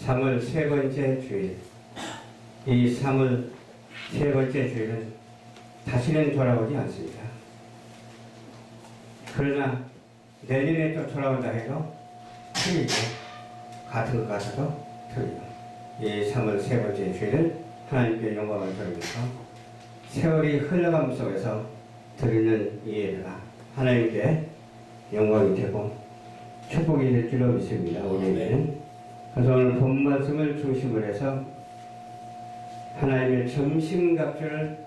3월 세 번째 주일. 이 3월 세 번째 주일은 다시는 돌아오지 않습니다. 그러나 내년에 또 돌아온다 해도 틀리고 같은 것 같아도 틀리고 이 3월 세 번째 주일은 하나님께 영광을 돌리면서 세월이 흘러감 속에서 드리는 이 예배가 하나님께 영광이 되고 축복이 될 줄로 믿습니다. 우리는 그래서 오늘 본 말씀을 중심으로 해서 하나님의 점심갑주를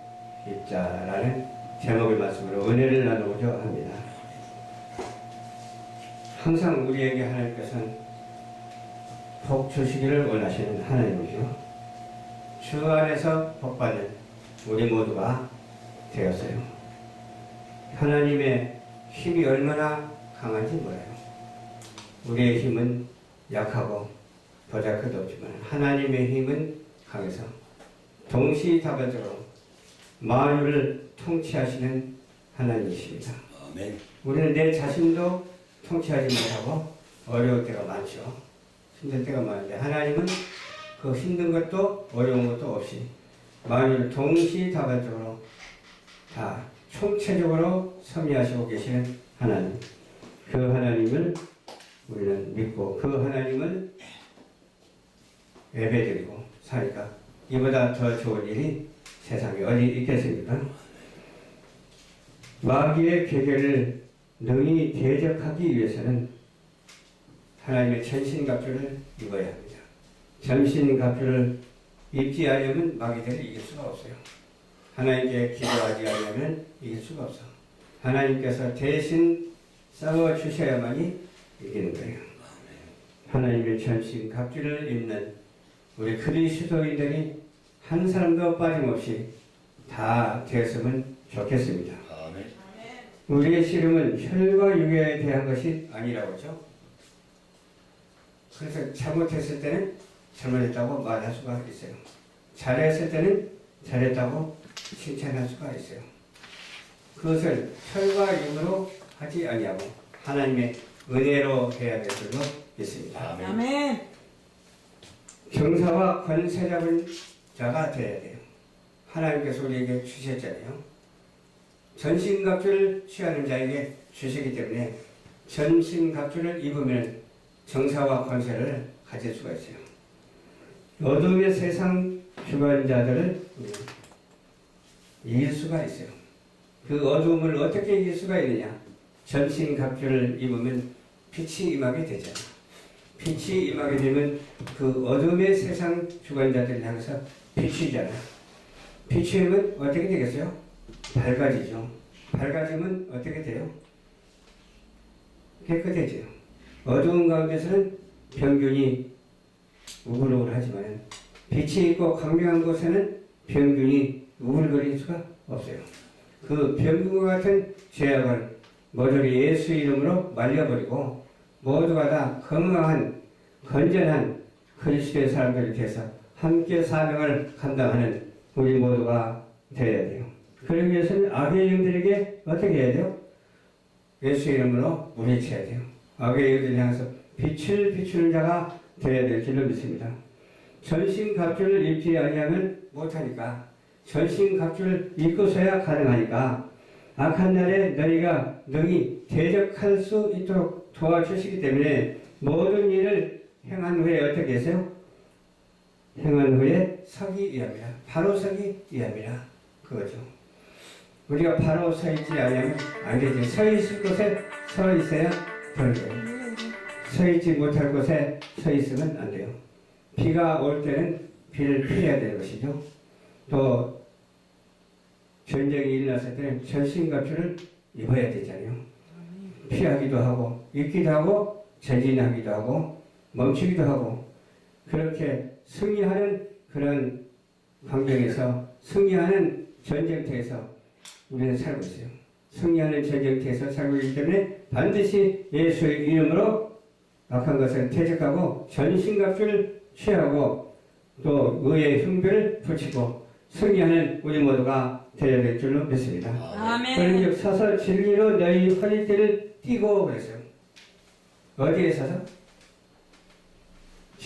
입자라는 제목의 말씀으로 은혜를 나누고자 합니다. 항상 우리에게 하나님께서는 복 주시기를 원하시는 하나님이죠. 주 안에서 복받는 우리 모두가 되었어요. 하나님의 힘이 얼마나 강한지 몰라요. 우리의 힘은 약하고 보잘것없지만 하나님의 힘은 강해서 동시다발적으로 만유를 통치하시는 하나님이십니다. 아멘. 우리는 내 자신도 통치하지 못하고 어려울 때가 많죠. 힘들 때가 많은데 하나님은 그 힘든 것도 어려운 것도 없이 만유를 동시다발적으로 다 총체적으로 섭리하시고 계시는 하나님. 그 하나님을 우리는 믿고 그 하나님을 예배드리고 사니까 이보다 더 좋은 일이 세상에 어디 있겠습니까? 마귀의 계계를 능히 대적하기 위해서는 하나님의 전신갑주를 입어야 합니다. 전신갑주를 입지 않으면 마귀들을 이길 수가 없어요. 하나님께 기도하지 않으면 이길 수가 없어. 하나님께서 대신 싸워주셔야만이 이기는 거예요. 하나님의 전신갑주를 입는 우리 그리스도인들이 한 사람도 빠짐없이 다 되었으면 좋겠습니다. 아멘. 우리의 씨름은 혈과 육에 대한 것이 아니라고 하죠. 그래서 잘못했을 때는 잘못했다고 말할 수가 있어요. 잘했을 때는 잘했다고 칭찬할 수가 있어요. 그것을 혈과 육으로 하지 아니하고 하나님의 은혜로 해야 될 줄로 믿습니다. 아멘. 아멘. 경사와 권세 잡은 자가 되어야 돼요. 하나님께서 우리에게 주셨잖아요. 전신갑주를 취하는 자에게 주시기 때문에 전신갑주를 입으면 정사와 권세를 가질 수가 있어요. 어둠의 세상 주관자들을 이길 수가 있어요. 그 어둠을 어떻게 이길 수가 있느냐? 전신갑주를 입으면 빛이 임하게 되잖아요. 빛이 임하게 되면 그 어둠의 세상 주관자들을 향해서 비추잖아요. 비추면 어떻게 되겠어요? 밝아지죠. 밝아지면 어떻게 돼요? 깨끗해져요. 어두운 가운데서는 병균이 우글우글하지만 빛이 있고 광명한 곳에는 병균이 우글거릴 수가 없어요. 그 병균과 같은 죄악을 모조리 예수 이름으로 말려버리고 모두가 다 건강한 건전한 그리스도의 사람들이 돼서 함께 사명을 감당하는 우리 모두가 되어야 돼요. 그러기 위해서는 악의 영들에게 어떻게 해야 돼요? 예수 이름으로 물리쳐야 돼요. 악의 영들을 향해서 빛을 비추는 자가 되어야 될 줄로 믿습니다. 전신갑주를 입지 아니하면 못하니까 전신갑주를 입고서야 가능하니까 악한 날에 너희가 능히 대적할 수 있도록 도와주시기 때문에 모든 일을 행한 후에 어떻게 하세요? 행한 후에 서기 위함이라. 바로 서기 위함이라. 그거죠. 우리가 바로 서 있지 않으면 안 되지. 서 있을 곳에 서 있어야 되는 거예요. 서 있지 못할 곳에 서 있으면 안 돼요. 비가 올 때는 비를 피해야 되는 것이죠. 또 전쟁이 일어났을 때는 전신갑주를 입어야 되잖아요. 피하기도 하고 입기도 하고 전진하기도 하고 멈추기도 하고 그렇게 승리하는 그런 환경에서 승리하는 전쟁터에서 우리는 살고 있어요. 승리하는 전쟁터에서 살고 있기 때문에 반드시 예수의 이름으로 악한 것을 퇴적하고 전신갑주를 취하고 또 의의 흉배를 붙이고 승리하는 우리 모두가 되어야 될 줄로 믿습니다. 아멘. 그런즉 서서 진리로 너희 허리띠를 띠고 그랬어요. 어디에 서서?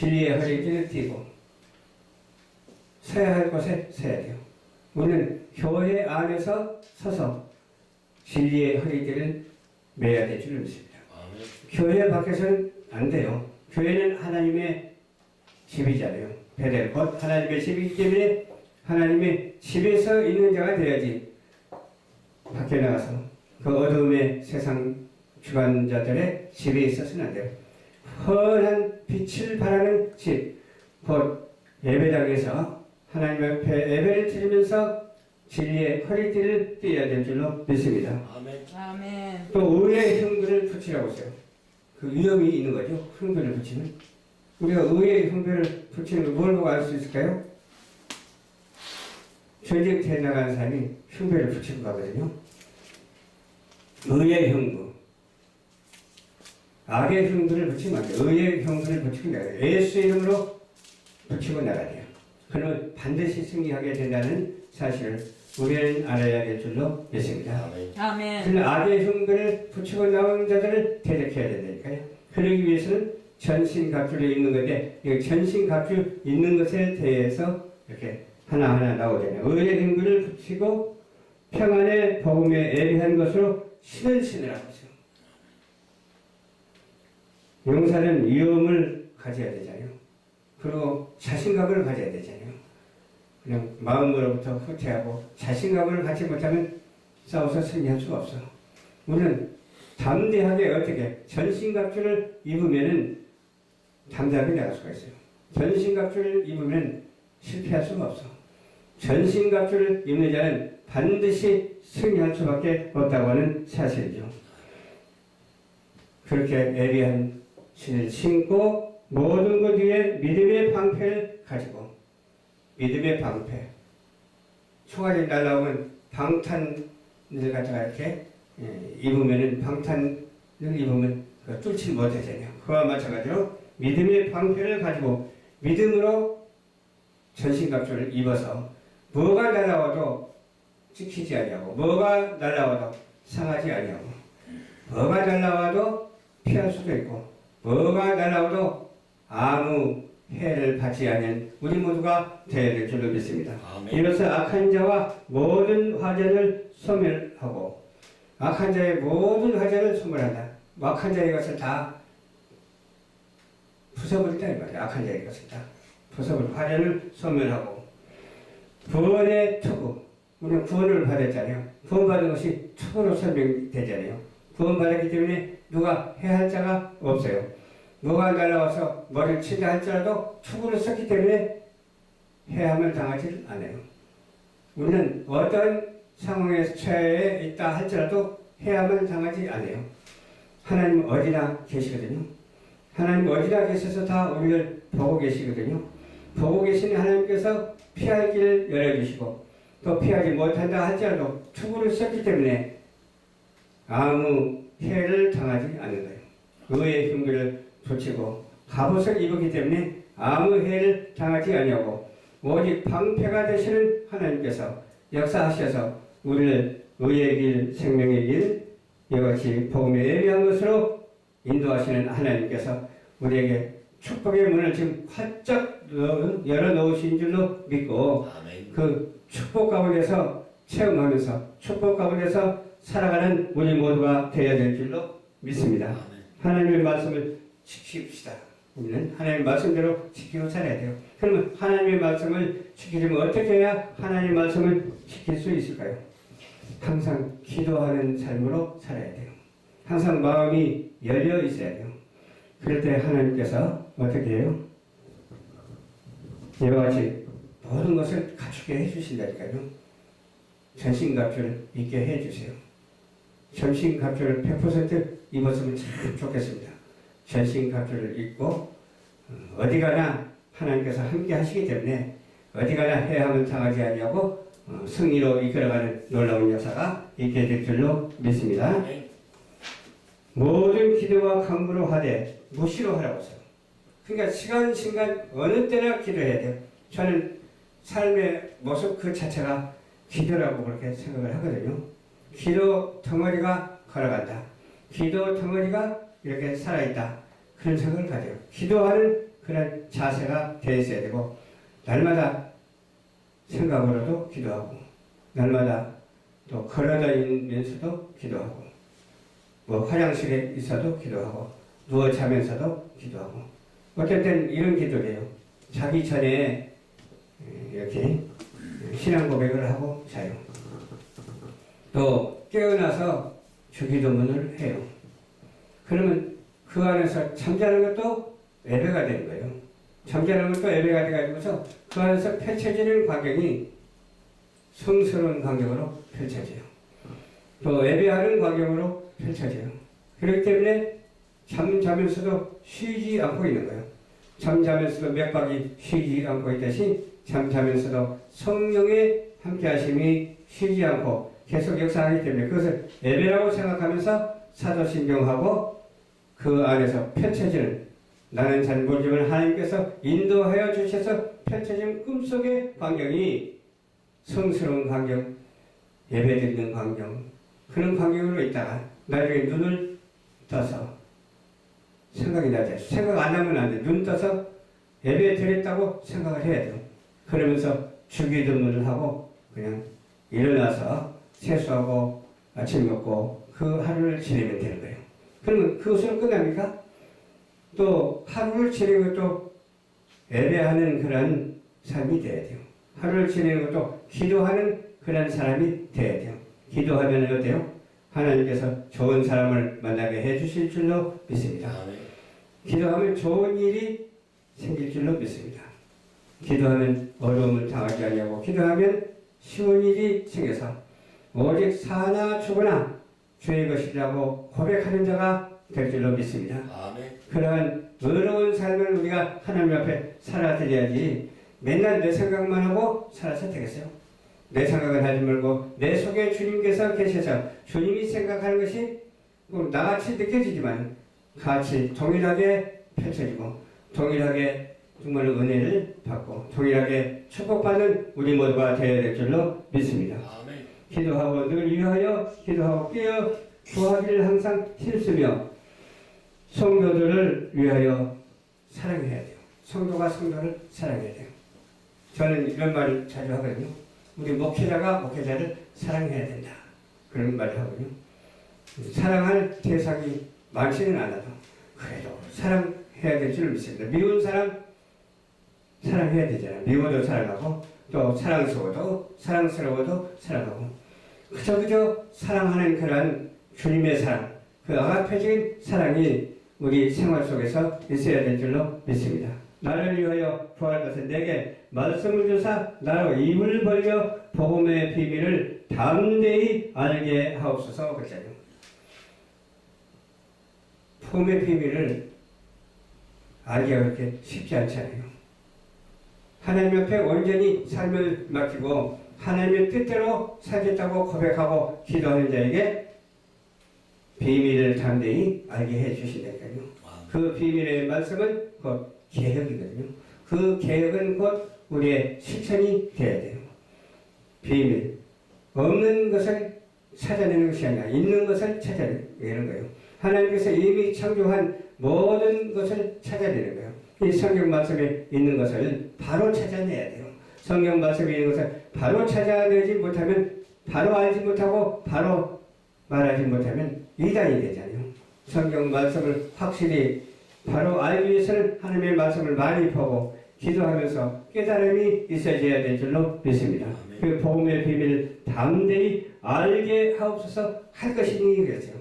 진리의 허리띠를 띠고 서야 할 곳에 서야 돼요. 우리는 교회 안에서 서서 진리의 허리띠를 매야 될 줄 믿습니다. 교회 밖에서는 안 돼요. 교회는 하나님의 집이잖아요. 베델 곧 하나님의 집이기 때문에 하나님의 집에서 있는 자가 되어야지 밖에 나가서 그 어두움의 세상 주관자들의 집에 있어서는 안 돼요. 훤한 빛을 바라는 집, 곧 예배당에서 하나님 앞에 예배를 드리면서 진리의 허리띠를 띠어야 될 줄로 믿습니다. 아멘. 또 의의 흥분을 붙이라고 했어요. 그 위험이 있는 거죠. 흥분을 붙이면. 우리가 의의 흥분을 붙이는 걸 뭘 보고 알 수 있을까요? 전쟁터에 나가는 사람이 흥분을 붙이고 가거든요. 의의 흥분. 악의 흥분을 붙이면 안 돼요. 의의 흥분을 붙이고 나가요. 예수 이름으로 붙이고 나가야 돼요. 그러면 반드시 승리하게 된다는 사실을 우리는 알아야 될 줄로 믿습니다. 아멘. 그러나 악의 흉들을 붙이고 나오는 자들을 대적해야 된다니까요. 그러기 위해서는 전신갑주를 입는 건데 이 전신갑주 입는 것에 대해서 이렇게 하나하나 나오잖아요. 의의 흉들을 붙이고 평안의 복음에 예비한 것으로 신을 신으라고 하죠. 용사는 위험을 가져야 되잖아요. 그리고 자신감을 가져야 되잖아요. 그냥 마음으로부터 후퇴하고 자신감을 갖지 못하면 싸워서 승리할 수가 없어. 우리는 담대하게 어떻게 전신갑주를 입으면은 담대하게 나갈 수가 있어요. 전신갑주를 입으면 실패할 수가 없어. 전신갑주를 입는 자는 반드시 승리할 수밖에 없다고 하는 사실이죠. 그렇게 예비한 신을 신고 모든 것 위에 믿음의 방패를 가지고 믿음의 방패. 총알이 날라오면 방탄을 갖다가 이렇게 입으면은 방탄을 입으면 뚫지 못하잖아요. 그와 마찬가지로 믿음의 방패를 가지고 믿음으로 전신갑주를 입어서 뭐가 날라와도 찍히지 아니하고 뭐가 날라와도 상하지 아니하고 뭐가 날라와도 피할 수도 있고 뭐가 날라와도 아무 해를 받지 않은 우리 모두가 되어야 될 줄로 믿습니다. 이로써 악한 자와 모든 화전을 소멸하고 악한 자의 모든 화전을 소멸한다. 악한 자의 것을 다 부숴버린다 이 말이야. 악한 자의 것을 다 부숴버리고 화전을 소멸하고 구원의 투구. 우리는 구원을 받았잖아요. 구원받은 것이 투구로 설명되잖아요. 구원받았기 때문에 누가 해할 자가 없어요. 뭐가 날라와서 머리를 치려 할지라도 투구를 썼기 때문에 해함을 당하지 않아요. 우리는 어떤 상황에 처해 있다 할지라도 해함을 당하지 않아요. 하나님 어디나 계시거든요. 하나님 어디나 계셔서 다 우리를 보고 계시거든요. 보고 계신 하나님께서 피할 길을 열어주시고 또 피하지 못한다 할지라도 투구를 썼기 때문에 아무 해를 당하지 않는 거예요. 의의 흉기를 붙이고 갑옷을 입었기 때문에 아무 해를 당하지 아니하고 오직 방패가 되시는 하나님께서 역사하셔서 우리를 의의 길, 생명의 길, 이것이 복음에 예비한 것으로 인도하시는 하나님께서 우리에게 축복의 문을 지금 활짝 열어놓으신 줄로 믿고 그 축복 가운데서 체험하면서 축복 가운데서 살아가는 우리 모두가 되어야 될 줄로 믿습니다. 하나님의 말씀을 지킵시다. 우리는 하나님의 말씀대로 지키고 살아야 돼요. 그러면 하나님의 말씀을 지키려면 어떻게 해야 하나님의 말씀을 지킬 수 있을까요? 항상 기도하는 삶으로 살아야 돼요. 항상 마음이 열려 있어야 돼요. 그럴 때 하나님께서 어떻게 해요? 이와 같이 모든 것을 갖추게 해주신다니까요. 전신갑주를 입게 해주세요. 전신갑주를 100% 입었으면 참 좋겠습니다. 전신갑주를 입고 어디 가나 하나님께서 함께 하시기 때문에 어디 가나 해함을 당하지 아니하고 승리로 이끌어가는 놀라운 역사가 있게 될 줄로 믿습니다. 모든 기도와 간구로 하되 무시로 하라고 했어요. 그러니까 시간 어느 때나 기도해야 돼요. 저는 삶의 모습 그 자체가 기도라고 그렇게 생각을 하거든요. 기도 덩어리가 걸어간다. 기도 덩어리가 이렇게 살아있다. 그런 생각을 가져요. 기도하는 그런 자세가 돼 있어야 되고 날마다 생각으로도 기도하고 날마다 또 걸어다니면서도 기도하고 뭐 화장실에 있어도 기도하고 누워 자면서도 기도하고 어떨 땐 이런 기도를 해요. 자기 전에 이렇게 신앙 고백을 하고 자요. 또 깨어나서 주기도문을 해요. 그러면 그 안에서 잠자는 것도 예배가 되는 거예요. 잠자는 것도 예배가 돼가지고서 그 안에서 펼쳐지는 광경이 성스러운 광경으로 펼쳐져요. 또 예배하는 광경으로 펼쳐져요. 그렇기 때문에 잠자면서도 쉬지 않고 있는 거예요. 잠자면서도 맥박이 쉬지 않고 있듯이 잠자면서도 성령의 함께하심이 쉬지 않고 계속 역사하기 때문에 그것을 예배라고 생각하면서 사도신경하고 그 안에서 펼쳐지는 나는 잘 모르지만 하나님께서 인도하여 주셔서 펼쳐진 꿈속의 광경이 성스러운 광경, 예배드리는 광경 그런 광경으로 있다가 나중에 눈을 떠서 생각이 나죠. 생각 안 하면 안 돼. 눈 떠서 예배 드렸다고 생각을 해야 돼요. 그러면서 주기도문을 하고 그냥 일어나서 세수하고 아침 먹고 그 하루를 지내면 되는 거예요. 그러면 그것으로 끝납니까? 또 하루를 지내는 것도 예배하는 그런 삶이 돼야 돼요. 하루를 지내는 것도 기도하는 그런 사람이 돼야 돼요. 기도하면 어때요? 하나님께서 좋은 사람을 만나게 해주실 줄로 믿습니다. 기도하면 좋은 일이 생길 줄로 믿습니다. 기도하면 어려움을 당하지 않냐고 기도하면 쉬운 일이 생겨서 오직 사나 죽으나 주의 것이라고 고백하는 자가 될 줄로 믿습니다. 아멘. 그러한 어려운 삶을 우리가 하나님 앞에 살아드려야지 맨날 내 생각만 하고 살아서 되겠어요? 내 생각을 하지 말고 내 속에 주님께서 계셔서 주님이 생각하는 것이 나같이 느껴지지만 같이 동일하게 펼쳐지고 동일하게 정말 은혜를 받고 동일하게 축복받는 우리 모두가 되어야 될 줄로 믿습니다. 아멘. 기도하고 늘 위하여 기도하고 깨어 구하기를 항상 힘쓰며 성도들을 위하여 사랑해야 돼요. 성도가 성도를 사랑해야 돼요. 저는 이런 말을 자주 하거든요. 우리 목회자가 목회자를 사랑해야 된다. 그런 말을 하거든요. 사랑할 대상이 많지는 않아도 그래도 사랑해야 될 줄 믿습니다. 미운 사람 사랑해야 되잖아요. 미워도 사랑하고 또 사랑스러워도 사랑하고 그저 사랑하는 그런 주님의 사랑 그 아가페적인 사랑이 우리 생활 속에서 있어야 될 줄로 믿습니다. 나를 위하여 구할 것은 내게 말씀을 주사 나로 입을 벌려 복음의 비밀을 담대히 알게 하옵소서. 그랬잖아요. 복음의 비밀을 알기가 그렇게 쉽지 않잖아요. 하나님 앞에 온전히 삶을 맡기고 하나님의 뜻대로 살겠다고 고백하고 기도하는 자에게 비밀을 담대히 알게 해주신다니까요. 그 비밀의 말씀은 곧 개혁이거든요. 그 개혁은 곧 우리의 실천이 되어야 돼요. 비밀. 없는 것을 찾아내는 것이 아니라 있는 것을 찾아내는 거예요. 하나님께서 이미 창조한 모든 것을 찾아내는 거예요. 이 성경 말씀에 있는 것을 바로 찾아내야 돼요. 성경 말씀에 있는 것을 바로 찾아내지 못하면 바로 알지 못하고 바로 말하지 못하면 이단이 되잖아요. 성경 말씀을 확실히 바로 알기 위해서는 하나님의 말씀을 많이 보고 기도하면서 깨달음이 있어져야 될 줄로 믿습니다. 그 복음의 비밀을 담대히 알게 하옵소서 할 것이니 그랬어요.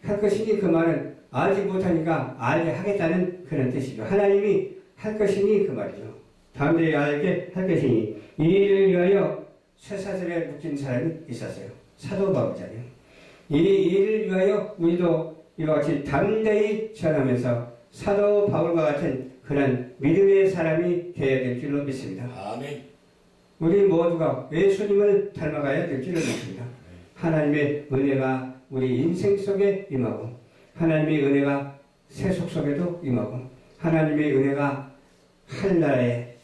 할 것이니 그 말은 알지 못하니까 알게 하겠다는 그런 뜻이죠. 하나님이 할 것이니 그 말이죠. 담대히 알게 할 것이니 이 일을 위하여 쇠사슬에 묶인 사람이 있었어요. 사도 바울이잖아요. 이 일을 위하여 우리도 이와 같이 담대히 전하면서 사도 바울과 같은 그런 믿음의 사람이 되어야 될 줄로 믿습니다. 아멘. 우리 모두가 예수님을 닮아가야 될 줄로 믿습니다. 하나님의 은혜가 우리 인생 속에 임하고 하나님의 은혜가 세속 속에도 임하고 하나님의 은혜가 한나라에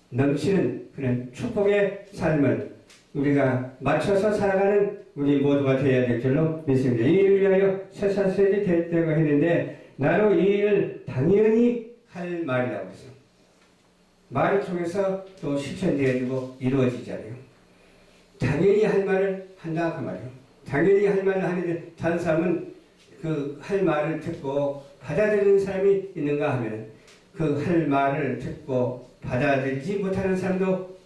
넘치는 그런 축복의 삶을 우리가 맞춰서 살아가는 우리 모두가 되어야 될 줄로 믿습니다. 이 일을 위하여 쇠사슬이 될 때가 했는데 나로 이 일을 당연히 할 말이라고 했어요. 말을 통해서 또 실천되어지고 이루어지잖아요. 당연히 할 말을 한다 그 말이에요. 당연히 할 말을 하는데 다른 사람은 그 할 말을 듣고 받아들이는 사람이 있는가 하면 그 할 말을 듣고 받아들이지 못하는 사람도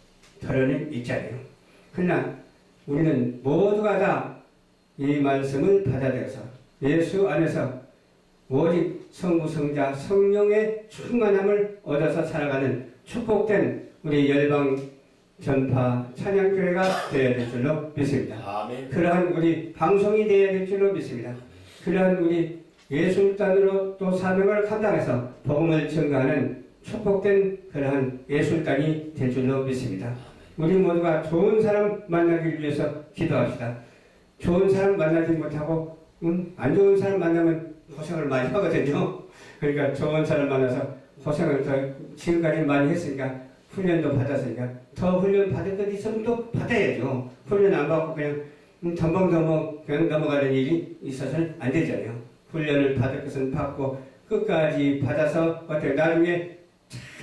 덜어는 있잖아요. 그러나 우리는 모두가 다 이 말씀을 받아들여서 예수 안에서 오직 성부 성자 성령의 충만함을 얻어서 살아가는 축복된 우리 열방 전파 찬양교회가 되어야 될 줄로 믿습니다. 아멘. 그러한 우리 방송이 되어야 될 줄로 믿습니다. 그러한 우리 예술단으로 또 사명을 감당해서 복음을 전가하는 축복된 그러한 예술단이 될 줄로 믿습니다. 우리 모두가 좋은 사람 만나기 위해서 기도합시다. 좋은 사람 만나지 못하고 안 좋은 사람 만나면 고생을 많이 하거든요. 그러니까 좋은 사람 만나서 고생을 더 지금까지 많이 했으니까 훈련도 받았으니까 더 훈련 받을 것 있으면 또 받아야죠. 훈련 안 받고 그냥 덤벙덤벙 그냥 넘어가는 일이 있어서는 안 되잖아요. 훈련을 받을 것은 받고 끝까지 받아서 어떻게 나중에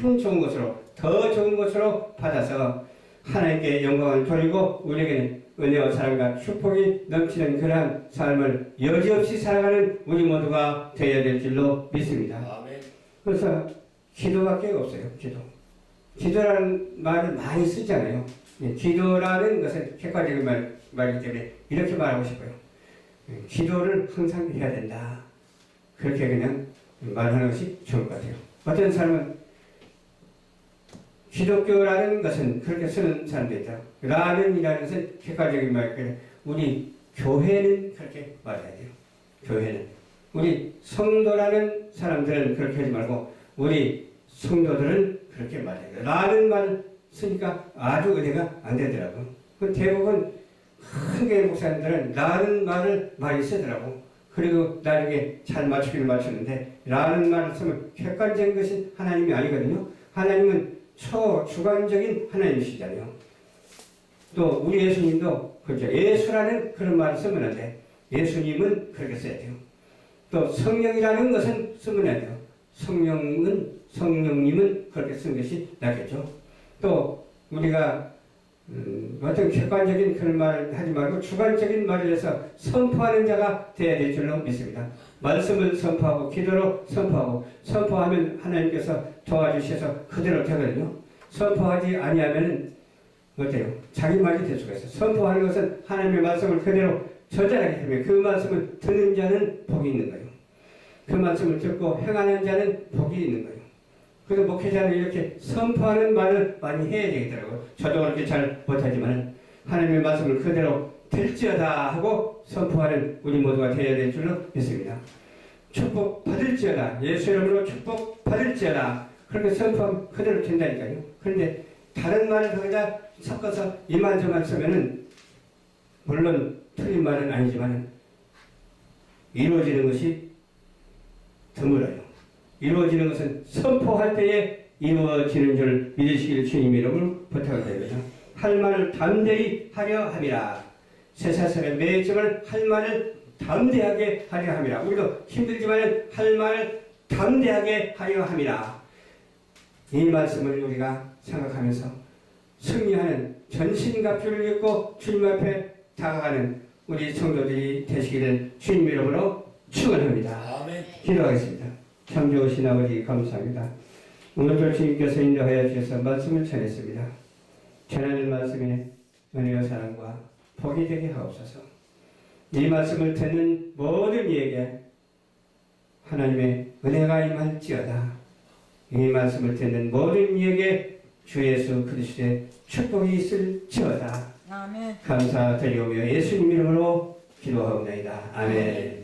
참 좋은 것으로 더 좋은 것으로 받아서 하나님께 영광을 돌리고 우리에게는 은혜와 사랑과 축복이 넘치는 그러한 삶을 여지없이 살아가는 우리 모두가 되어야 될 줄로 믿습니다. 아멘. 그래서 기도밖에 없어요. 기도라는 말을 많이 쓰잖아요. 기도라는 것은 객관적인 말이기 때문에 이렇게 말하고 싶어요. 기도를 항상 해야 된다. 그렇게 그냥 말하는 것이 좋을 것 같아요. 어떤 사람은 기독교라는 것은 그렇게 쓰는 사람도 있다. 라는이라는 것은 객관적인 말이에요. 우리 교회는 그렇게 말해야 돼요. 교회는. 우리 성도라는 사람들은 그렇게 하지 말고 우리 성도들은 그렇게 말해야 돼요. 라는 말을 쓰니까 아주 은혜가 안 되더라고요. 대부분 큰 교회 목사님들은 라는 말을 많이 쓰더라고. 그리고 나중에 잘 맞추기를 맞추는데 라는 말을 쓰면 객관적인 것이 하나님이 아니거든요. 하나님은 초주관적인 하나님이시잖아요. 또 우리 예수님도 그렇죠. 예수라는 그런 말을 쓰면 안 돼. 예수님은 그렇게 써야 돼요. 또 성령이라는 것은 쓰면 안 돼요. 성령님은 그렇게 쓰는 것이 낫겠죠. 또 우리가 어떤 객관적인 그런 말을 하지 말고 주관적인 말을 해서 선포하는 자가 되어야 될 줄로 믿습니다. 말씀을 선포하고 기도로 선포하고 선포하면 하나님께서 도와주셔서 그대로 되거든요. 선포하지 아니하면 어때요? 자기 말이 될 수가 있어요. 선포하는 것은 하나님의 말씀을 그대로 전달하기 때문에 그 말씀을 듣는 자는 복이 있는 거예요. 그 말씀을 듣고 행하는 자는 복이 있는 거예요. 그래서 목회자는 이렇게 선포하는 말을 많이 해야 되겠더라고요. 저도 그렇게 잘 못하지만 하나님의 말씀을 그대로 들지어다 하고 선포하는 우리 모두가 되어야 될 줄로 믿습니다. 축복 받을지어다. 예수 이름으로 축복 받을지어다. 그렇게 선포하면 그대로 된다니까요. 그런데 다른 말을 거기다 섞어서 이만저만 쓰면은 물론 틀린 말은 아니지만 이루어지는 것이 드물어요. 이루어지는 것은 선포할 때에 이루어지는 줄 믿으시길 주님 이름으로 부탁을 드립니다. 할 말을 담대히 하려 함이라. 세사슬의 매점을 할 말을 담대하게 하려 함이라. 우리도 힘들지만 할 말을 담대하게 하려 함이라. 이 말씀을 우리가 생각하면서 승리하는 전신갑주를 입고 주님 앞에 다가가는 우리 성도들이 되시기를 주님 이름으로 축원합니다. 아멘. 기도하겠습니다. 참 좋으신 아버지 감사합니다. 오늘도 주님께서 인도하여 주셔서 말씀을 전했습니다. 전하는 말씀에 은혜와 사랑과 복이 되게 하옵소서. 이 말씀을 듣는 모든 이에게 하나님의 은혜가 임할지어다. 이 말씀을 듣는 모든 이에게 주 예수 그리스도의 축복이 있을지어다. 아멘. 감사드리오며 예수님 이름으로 기도하옵나이다. 아멘.